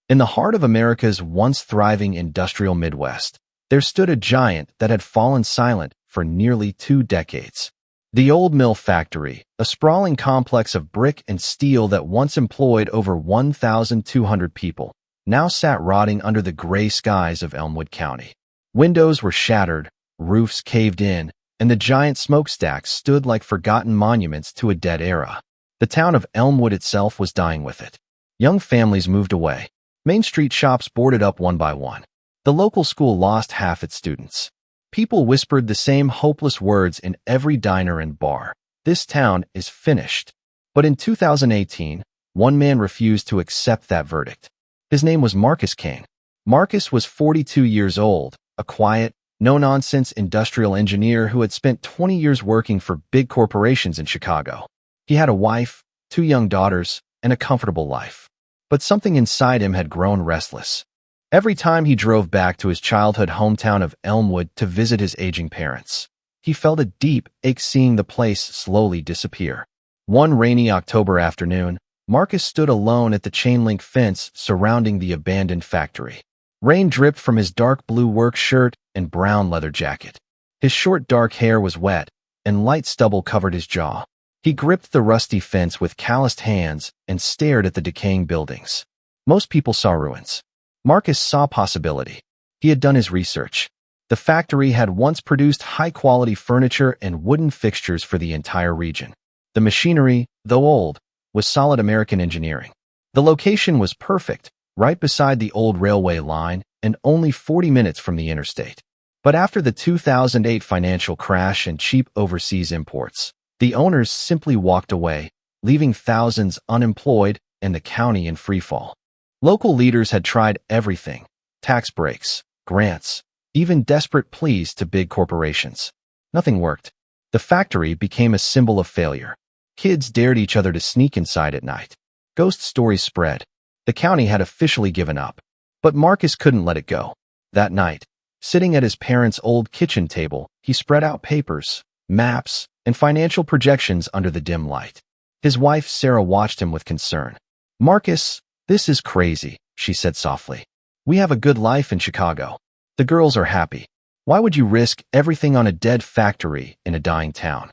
In the heart of America's once thriving industrial Midwest, there stood a giant that had fallen silent for nearly 2 decades. The Old Mill Factory, a sprawling complex of brick and steel that once employed over 1,200 people, now sat rotting under the gray skies of Elmwood County. Windows were shattered, roofs caved in, and the giant smokestacks stood like forgotten monuments to a dead era. The town of Elmwood itself was dying with it. Young families moved away. Main Street shops boarded up one by one. The local school lost half its students. People whispered the same hopeless words in every diner and bar. This town is finished. But in 2018, one man refused to accept that verdict. His name was Marcus Kane. Marcus was 42 years old, a quiet, no-nonsense industrial engineer who had spent 20 years working for big corporations in Chicago. He had a wife, 2 young daughters, and a comfortable life. But something inside him had grown restless. Every time he drove back to his childhood hometown of Elmwood to visit his aging parents, he felt a deep ache seeing the place slowly disappear. One rainy October afternoon, Marcus stood alone at the chain-link fence surrounding the abandoned factory. Rain dripped from his dark blue work shirt and brown leather jacket. His short dark hair was wet, and light stubble covered his jaw. He gripped the rusty fence with calloused hands and stared at the decaying buildings. Most people saw ruins. Marcus saw possibility. He had done his research. The factory had once produced high-quality furniture and wooden fixtures for the entire region. The machinery, though old, was solid American engineering. The location was perfect, right beside the old railway line and only 40 minutes from the interstate. But after the 2008 financial crash and cheap overseas imports, the owners simply walked away, leaving thousands unemployed and the county in freefall. Local leaders had tried everything: tax breaks, grants, even desperate pleas to big corporations. Nothing worked. The factory became a symbol of failure. Kids dared each other to sneak inside at night. Ghost stories spread. The county had officially given up. But Marcus couldn't let it go. That night, sitting at his parents' old kitchen table, he spread out papers, maps, and financial projections under the dim light. His wife, Sarah, watched him with concern. "Marcus, this is crazy," she said softly. "We have a good life in Chicago. The girls are happy. Why would you risk everything on a dead factory in a dying town?"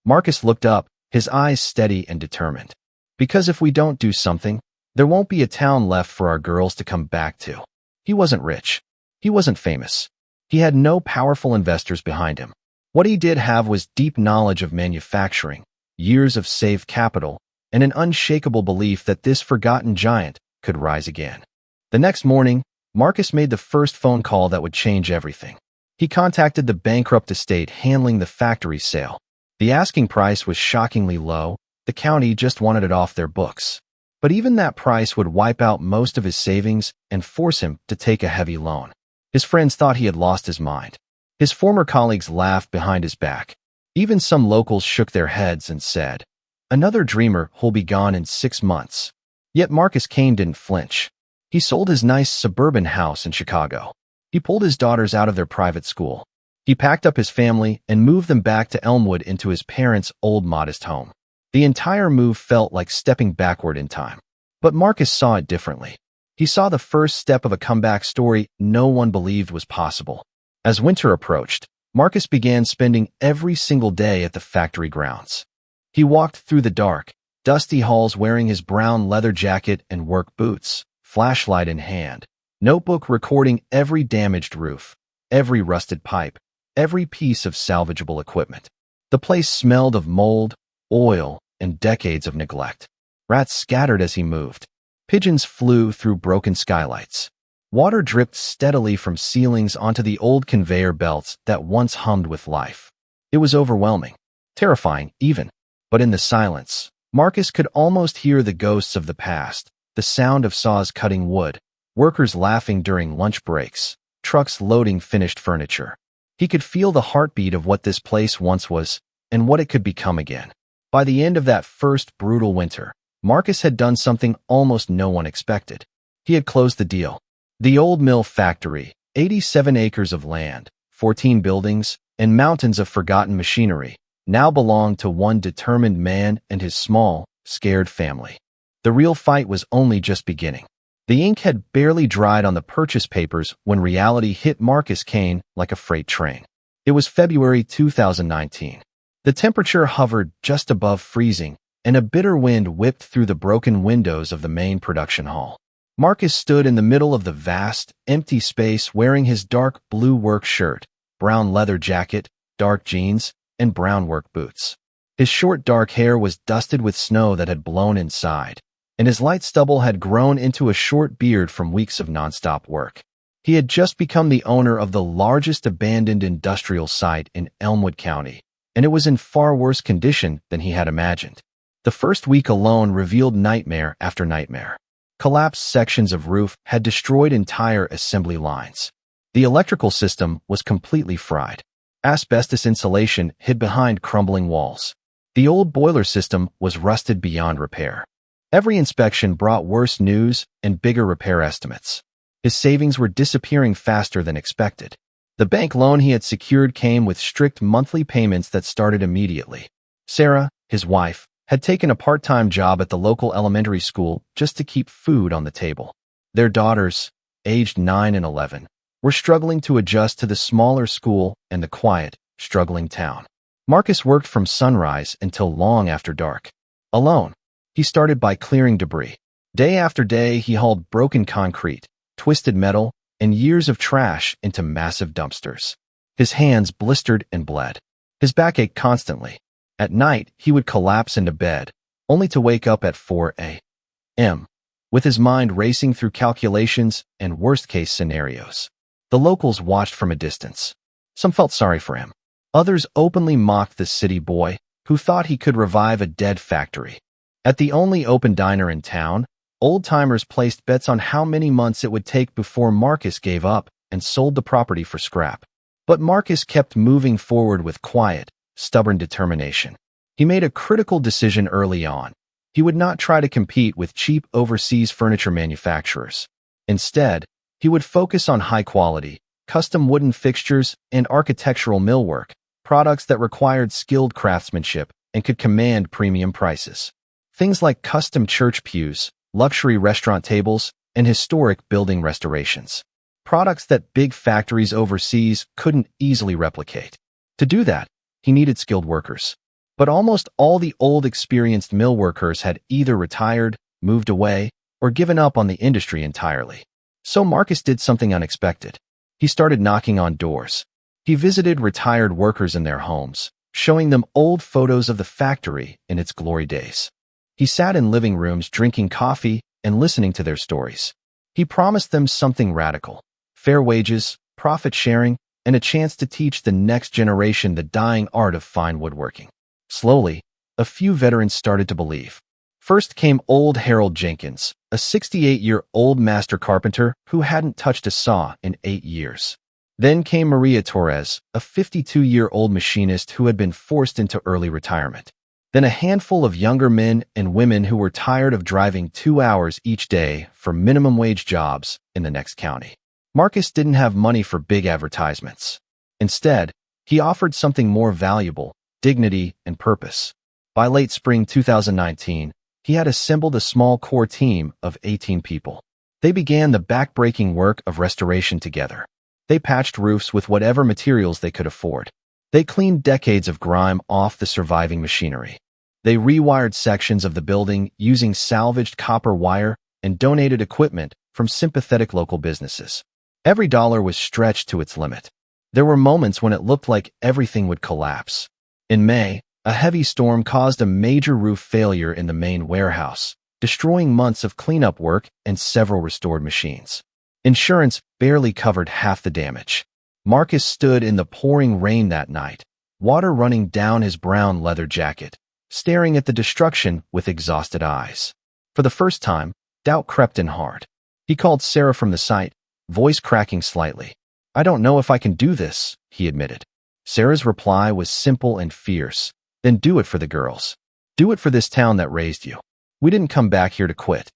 Marcus looked up, his eyes steady and determined. "Because if we don't do something, there won't be a town left for our girls to come back to." He wasn't rich. He wasn't famous. He had no powerful investors behind him. What he did have was deep knowledge of manufacturing, years of saved capital, and an unshakable belief that this forgotten giant could rise again. The next morning, Marcus made the first phone call that would change everything. He contacted the bankrupt estate handling the factory sale. The asking price was shockingly low. The county just wanted it off their books. But even that price would wipe out most of his savings and force him to take a heavy loan. His friends thought he had lost his mind. His former colleagues laughed behind his back. Even some locals shook their heads and said, "Another dreamer who'll be gone in 6 months." Yet Marcus Kane didn't flinch. He sold his nice suburban house in Chicago. He pulled his daughters out of their private school. He packed up his family and moved them back to Elmwood into his parents' old modest home. The entire move felt like stepping backward in time. But Marcus saw it differently. He saw the first step of a comeback story no one believed was possible. As winter approached, Marcus began spending every single day at the factory grounds. He walked through the dark, dusty halls wearing his brown leather jacket and work boots, flashlight in hand, notebook recording every damaged roof, every rusted pipe, every piece of salvageable equipment. The place smelled of mold, oil, and decades of neglect. Rats scattered as he moved. Pigeons flew through broken skylights. Water dripped steadily from ceilings onto the old conveyor belts that once hummed with life. It was overwhelming, terrifying even. But in the silence, Marcus could almost hear the ghosts of the past, the sound of saws cutting wood, workers laughing during lunch breaks, trucks loading finished furniture. He could feel the heartbeat of what this place once was and what it could become again. By the end of that first brutal winter, Marcus had done something almost no one expected. He had closed the deal. The Old Mill Factory, 87 acres of land, 14 buildings, and mountains of forgotten machinery, now belonged to one determined man and his small, scared family. The real fight was only just beginning. The ink had barely dried on the purchase papers when reality hit Marcus Kane like a freight train. It was February 2019. The temperature hovered just above freezing, and a bitter wind whipped through the broken windows of the main production hall. Marcus stood in the middle of the vast, empty space wearing his dark blue work shirt, brown leather jacket, dark jeans, and brown work boots. His short dark hair was dusted with snow that had blown inside, and his light stubble had grown into a short beard from weeks of nonstop work. He had just become the owner of the largest abandoned industrial site in Elmwood County, and it was in far worse condition than he had imagined. The first week alone revealed nightmare after nightmare. Collapsed sections of roof had destroyed entire assembly lines. The electrical system was completely fried. Asbestos insulation hid behind crumbling walls. The old boiler system was rusted beyond repair. Every inspection brought worse news and bigger repair estimates. His savings were disappearing faster than expected. The bank loan he had secured came with strict monthly payments that started immediately. Sarah, his wife, had taken a part-time job at the local elementary school just to keep food on the table. Their daughters, aged 9 and 11, were struggling to adjust to the smaller school and the quiet, struggling town. Marcus worked from sunrise until long after dark. Alone, he started by clearing debris. Day after day, he hauled broken concrete, twisted metal, and years of trash into massive dumpsters. His hands blistered and bled. His back ached constantly. At night, he would collapse into bed, only to wake up at 4 a.m., with his mind racing through calculations and worst-case scenarios. The locals watched from a distance. Some felt sorry for him. Others openly mocked the city boy, who thought he could revive a dead factory. At the only open diner in town, old-timers placed bets on how many months it would take before Marcus gave up and sold the property for scrap. But Marcus kept moving forward with quiet, stubborn determination. He made a critical decision early on. He would not try to compete with cheap overseas furniture manufacturers. Instead, he would focus on high-quality, custom wooden fixtures and architectural millwork, products that required skilled craftsmanship and could command premium prices. Things like custom church pews, luxury restaurant tables, and historic building restorations. Products that big factories overseas couldn't easily replicate. To do that, he needed skilled workers. But almost all the old experienced mill workers had either retired, moved away, or given up on the industry entirely. So Marcus did something unexpected. He started knocking on doors. He visited retired workers in their homes, showing them old photos of the factory in its glory days. He sat in living rooms drinking coffee and listening to their stories. He promised them something radical: fair wages, profit sharing, and a chance to teach the next generation the dying art of fine woodworking. Slowly, a few veterans started to believe. First came old Harold Jenkins, a 68-year-old master carpenter who hadn't touched a saw in 8 years. Then came Maria Torres, a 52-year-old machinist who had been forced into early retirement. Then a handful of younger men and women who were tired of driving 2 hours each day for minimum wage jobs in the next county. Marcus didn't have money for big advertisements. Instead, he offered something more valuable: dignity and purpose. By late spring 2019, he had assembled a small core team of 18 people. They began the back-breaking work of restoration together. They patched roofs with whatever materials they could afford. They cleaned decades of grime off the surviving machinery. They rewired sections of the building using salvaged copper wire and donated equipment from sympathetic local businesses. Every dollar was stretched to its limit. There were moments when it looked like everything would collapse. In May, a heavy storm caused a major roof failure in the main warehouse, destroying months of cleanup work and several restored machines. Insurance barely covered half the damage. Marcus stood in the pouring rain that night, water running down his brown leather jacket, staring at the destruction with exhausted eyes. For the first time, doubt crept in hard. He called Sarah from the site, voice cracking slightly. "I don't know if I can do this," he admitted. Sarah's reply was simple and fierce. "Then do it for the girls. Do it for this town that raised you. We didn't come back here to quit."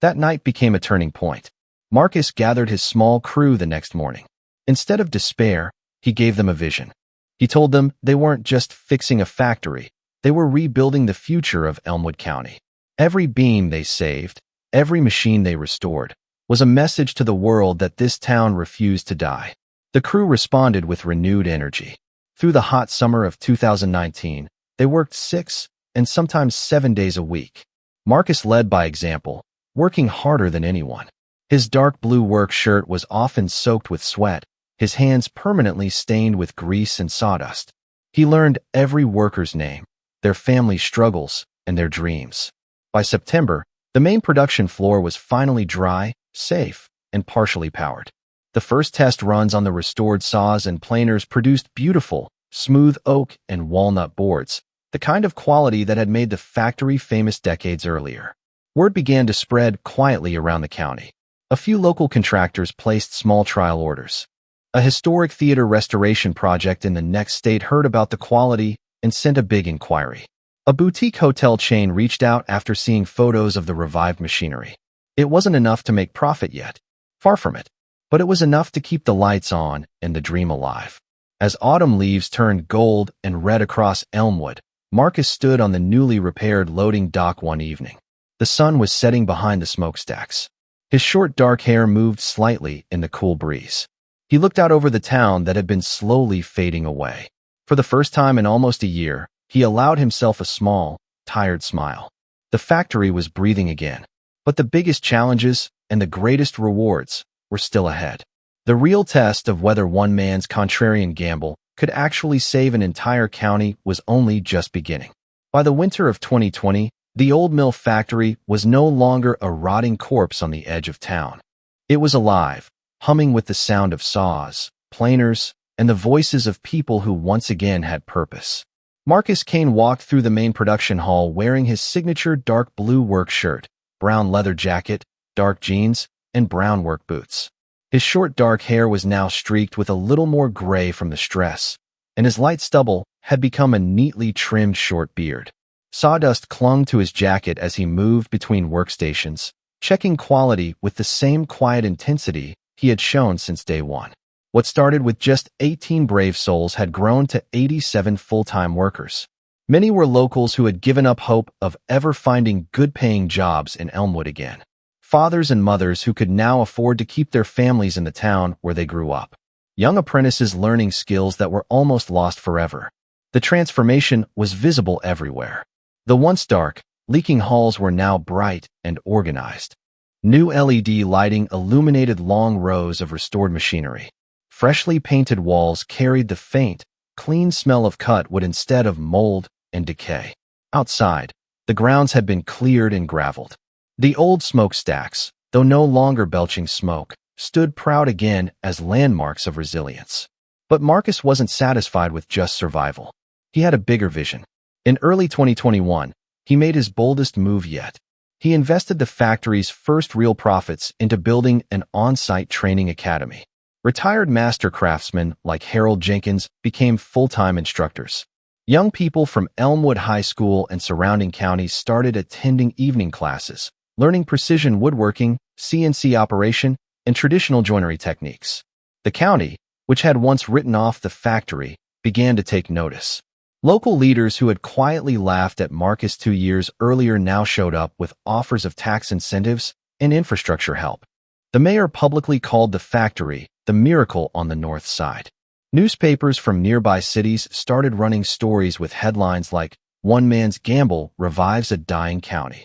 That night became a turning point. Marcus gathered his small crew the next morning. Instead of despair, he gave them a vision. He told them they weren't just fixing a factory, they were rebuilding the future of Elmwood County. Every beam they saved, every machine they restored, was a message to the world that this town refused to die. The crew responded with renewed energy. Through the hot summer of 2019, they worked 6 and sometimes 7 days a week. Marcus led by example, working harder than anyone. His dark blue work shirt was often soaked with sweat, his hands permanently stained with grease and sawdust. He learned every worker's name, their family struggles, and their dreams. By September, the main production floor was finally dry, safe, and partially powered. The first test runs on the restored saws and planers produced beautiful, smooth oak and walnut boards, the kind of quality that had made the factory famous decades earlier. Word began to spread quietly around the county. A few local contractors placed small trial orders. A historic theater restoration project in the next state heard about the quality and sent a big inquiry. A boutique hotel chain reached out after seeing photos of the revived machinery. It wasn't enough to make profit yet. Far from it. But it was enough to keep the lights on and the dream alive. As autumn leaves turned gold and red across Elmwood, Marcus stood on the newly repaired loading dock one evening. The sun was setting behind the smokestacks. His short dark hair moved slightly in the cool breeze. He looked out over the town that had been slowly fading away. For the first time in almost a year, he allowed himself a small, tired smile. The factory was breathing again. But the biggest challenges and the greatest rewards were still ahead. The real test of whether one man's contrarian gamble could actually save an entire county was only just beginning. By the winter of 2020, the old mill factory was no longer a rotting corpse on the edge of town. It was alive, humming with the sound of saws, planers, and the voices of people who once again had purpose. Marcus Kane walked through the main production hall wearing his signature dark blue work shirt, brown leather jacket, dark jeans, and brown work boots. His short dark hair was now streaked with a little more gray from the stress, and his light stubble had become a neatly trimmed short beard. Sawdust clung to his jacket as he moved between workstations, checking quality with the same quiet intensity he had shown since day one. What started with just 18 brave souls had grown to 87 full-time workers. Many were locals who had given up hope of ever finding good-paying jobs in Elmwood again. Fathers and mothers who could now afford to keep their families in the town where they grew up. Young apprentices learning skills that were almost lost forever. The transformation was visible everywhere. The once dark, leaking halls were now bright and organized. New LED lighting illuminated long rows of restored machinery. Freshly painted walls carried the faint, clean smell of cut wood instead of mold and decay. Outside, the grounds had been cleared and graveled. The old smokestacks, though no longer belching smoke, stood proud again as landmarks of resilience. But Marcus wasn't satisfied with just survival. He had a bigger vision. In early 2021, he made his boldest move yet. He invested the factory's first real profits into building an on-site training academy. Retired master craftsmen like Harold Jenkins became full-time instructors. Young people from Elmwood High School and surrounding counties started attending evening classes, learning precision woodworking, CNC operation, and traditional joinery techniques. The county, which had once written off the factory, began to take notice. Local leaders who had quietly laughed at Marcus 2 years earlier now showed up with offers of tax incentives and infrastructure help. The mayor publicly called the factory the miracle on the north side. Newspapers from nearby cities started running stories with headlines like, "One man's gamble revives a dying county."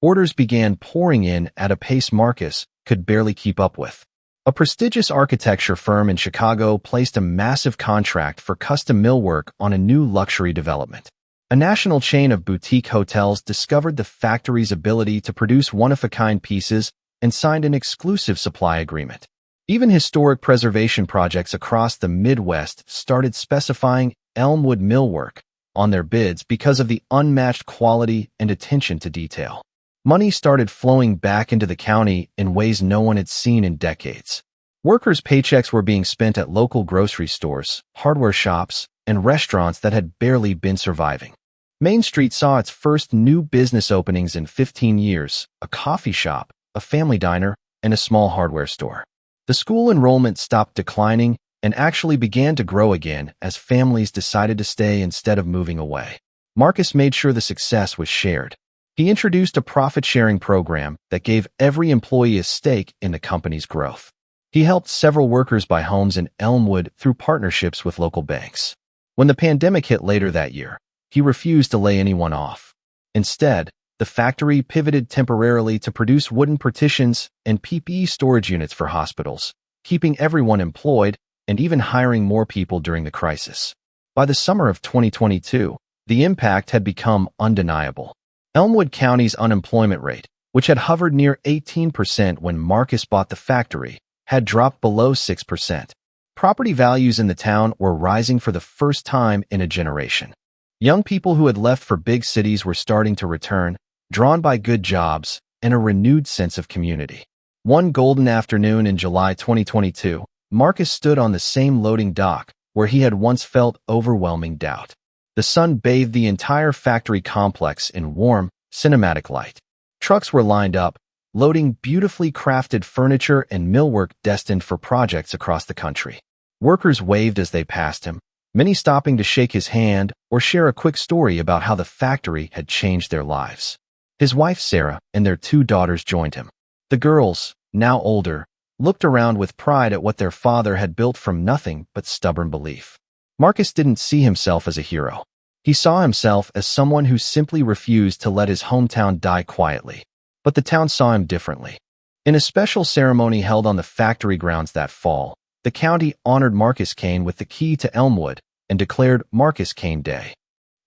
Orders began pouring in at a pace Marcus could barely keep up with. A prestigious architecture firm in Chicago placed a massive contract for custom millwork on a new luxury development. A national chain of boutique hotels discovered the factory's ability to produce one-of-a-kind pieces and signed an exclusive supply agreement. Even historic preservation projects across the Midwest started specifying Elmwood millwork on their bids because of the unmatched quality and attention to detail. Money started flowing back into the county in ways no one had seen in decades. Workers' paychecks were being spent at local grocery stores, hardware shops, and restaurants that had barely been surviving. Main Street saw its first new business openings in 15 years, a coffee shop, a family diner, and a small hardware store. The school enrollment stopped declining and actually began to grow again as families decided to stay instead of moving away. Marcus made sure the success was shared. He introduced a profit-sharing program that gave every employee a stake in the company's growth. He helped several workers buy homes in Elmwood through partnerships with local banks. When the pandemic hit later that year, he refused to lay anyone off. Instead, the factory pivoted temporarily to produce wooden partitions and PPE storage units for hospitals, keeping everyone employed and even hiring more people during the crisis. By the summer of 2022, the impact had become undeniable. Elmwood County's unemployment rate, which had hovered near 18% when Marcus bought the factory, had dropped below 6%. Property values in the town were rising for the first time in a generation. Young people who had left for big cities were starting to return, drawn by good jobs and a renewed sense of community. One golden afternoon in July 2022, Marcus stood on the same loading dock where he had once felt overwhelming doubt. The sun bathed the entire factory complex in warm, cinematic light. Trucks were lined up, loading beautifully crafted furniture and millwork destined for projects across the country. Workers waved as they passed him, many stopping to shake his hand or share a quick story about how the factory had changed their lives. His wife Sarah and their 2 daughters joined him. The girls, now older, looked around with pride at what their father had built from nothing but stubborn belief. Marcus didn't see himself as a hero. He saw himself as someone who simply refused to let his hometown die quietly. But the town saw him differently. In a special ceremony held on the factory grounds that fall, the county honored Marcus Kane with the key to Elmwood and declared Marcus Kane Day.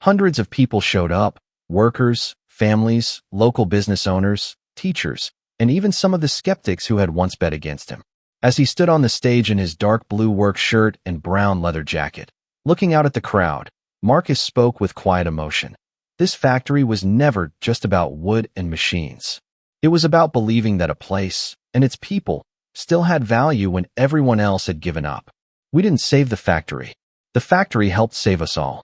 Hundreds of people showed up, workers, families, local business owners, teachers, and even some of the skeptics who had once bet against him. As he stood on the stage in his dark blue work shirt and brown leather jacket, looking out at the crowd, Marcus spoke with quiet emotion. This factory was never just about wood and machines. It was about believing that a place, and its people, still had value when everyone else had given up. We didn't save the factory. The factory helped save us all.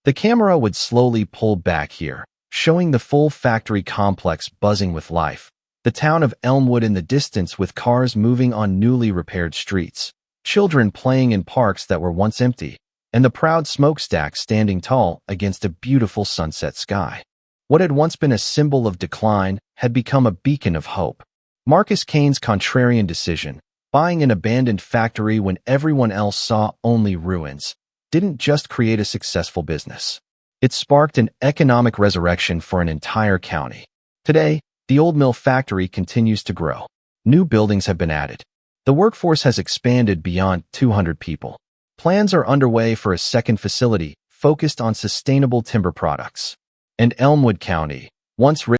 The camera would slowly pull back here, showing the full factory complex buzzing with life. The town of Elmwood in the distance with cars moving on newly repaired streets, children playing in parks that were once empty, and the proud smokestack standing tall against a beautiful sunset sky. What had once been a symbol of decline had become a beacon of hope. Marcus Kane's contrarian decision, buying an abandoned factory when everyone else saw only ruins, didn't just create a successful business. It sparked an economic resurrection for an entire county. Today, the old mill factory continues to grow. New buildings have been added. The workforce has expanded beyond 200 people. Plans are underway for a second facility focused on sustainable timber products. And Elmwood County, once